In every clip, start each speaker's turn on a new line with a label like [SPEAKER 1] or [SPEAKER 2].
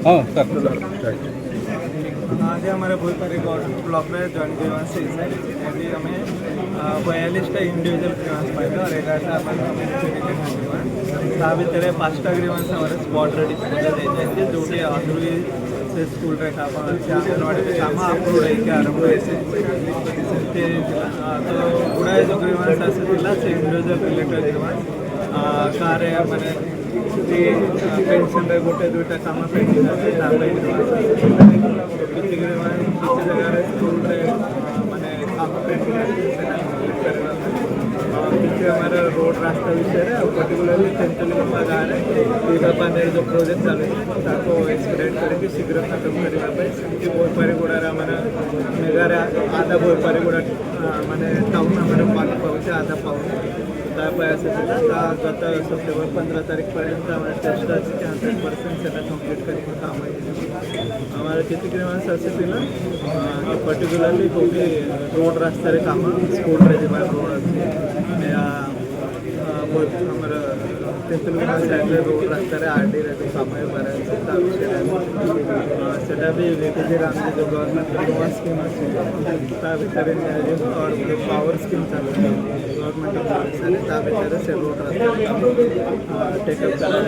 [SPEAKER 1] हाँ सर
[SPEAKER 2] आज हमारे भोईपारी ब्लॉक में जॉइंट ग्रीवांस है। यदि हमें 42टा इंडिविजुअल ग्रीवांस पाहिजे और 11टा आपण कम्युनिटी रिलेटेड ग्रीवांस ता भितर 5टा ग्रीवांस हमारे स्पॉट रेडी जाइए जोटी आधुरी से स्कूल रे काम अच्छे अंगनवाड़ी के काम अप्रूव है आरंभ है तो गुड़ाए जो ग्रीवांस आसाला से इंडिविजुअल रिलेटेड ग्रीवांस कार मैंने पेंशन रे गोटे दुईटा काम पेंडिंग अच्छे କିଛି ଜାଗାରେ ସ୍କୁଲରେ ମାନେ କାମ ପେଣ୍ଡିଂ ଅଛି କିଛି ଆମର ରୋଡ଼ ରାସ୍ତା ବିଷୟରେ ଆଉ ପର୍ଟିକୁଲାରଲି ତେନ୍ତୁଲିଗୁମ୍ପା ଗାଁରେ ପିଇବା ପାଣିର ଯେଉଁ ପ୍ରୋଜେକ୍ଟ ଚାଲୁଛି ତାକୁ ଏକ୍ସପେଡିଟ୍ କରିକି ଶୀଘ୍ର ଖତମ କରିବା ପାଇଁ ସେମିତି ବୋଇପାରୀଗୁଡ଼ାରେ ମାନେ ମେଗାରେ ଆଧା ବୋଇପାରୀଗୁଡ଼ା ମାନେ ଟାଉନ୍ ଆମର ପାଣି ପାଉଛି ଆଧା ପାଉନି ତା ପାଇଁ ଆସିଥିଲା ଗତ ସେପ୍ଟେମ୍ବର 15 ତାରିଖ ପର୍ଯ୍ୟନ୍ତ ଆମର ଚେଷ୍ଟା ଅଛି କି 100% ସେଟା କମ୍ପ୍ଲିଟ୍ କରିକି କାମ ହେଇଯିବ। हमारे कितनी ग्रीवांस आसाला पर्टिकुलरली कोई रोड रास्तार कम स्कूल जब रोड अच्छे आमर तेंतुलगुड़ा साइड रोड रास्तार आरडी जो कम होटा भी वीपीजी रामजी जो गवर्नमेंट नवा स्कीम अच्छे भर और जो पावर स्कीम चल गवर्नमेंट भर से रोड रास्ता टेकअप करा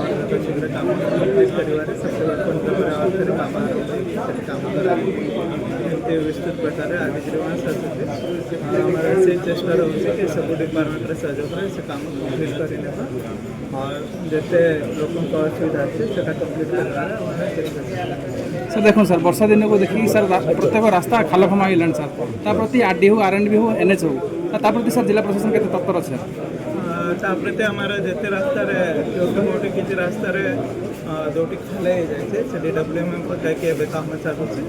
[SPEAKER 2] और शीघ्र कम कम्प्लीट कर काम एमती विस्तृत प्रकार आज ग्रीवांस आमार से चेष्टा रोचे कि सब डिपार्टमेंट सहयोग से काम कम्प्लीट कर और जिते लोक असुविधा अच्छे से कम्प्लीट कर
[SPEAKER 1] सर देखो सर वर्षा दिन को देखिए सर प्रत्येक रास्ता खाल खमा होगा सर प्रति आरडी हो आरएनबी हो एनएच हो प्रति सर जिला प्रशासन के तत्पर अच्छे
[SPEAKER 2] प्रति आमार जिते रास्तार छोटे मोटे किसी रास्तार जो खाली जाए से डब्ल्यूएमएम पकाई काम चलुचे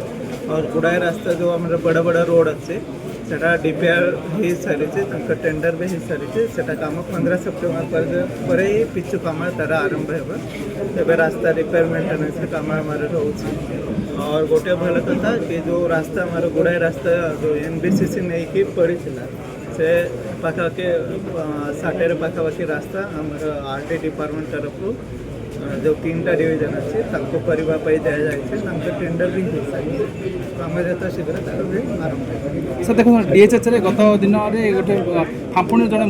[SPEAKER 2] और गुड़ाए रास्ता जो आम बड़ा बड़ा रोड अच्छे सेटा डीपीआर हो सारी टेंडर भी हो सारी से काम 15 सेप्टेम्बर पर ही पिचु काम तार आरंभ हो रास्ता रिपेयर मेंटेनेंस काम हमारे रोचे और गोटे भल कथा कि जो रास्ता हमारे गुड़ाए रास्ता जो एनबीसीसी नहीं कि पड़ी से पाखापाखि 60 पाखापाखि रास्ता आमर आरटी डिपार्टमेंट तरफ जो 3टा डिविजन अच्छे करने दि जाए टेंडर भी हो सारी आम जो शीघ्र आरंभ
[SPEAKER 1] सर देखो डीएचएच गत दिन गोटे फांपुणी जड़े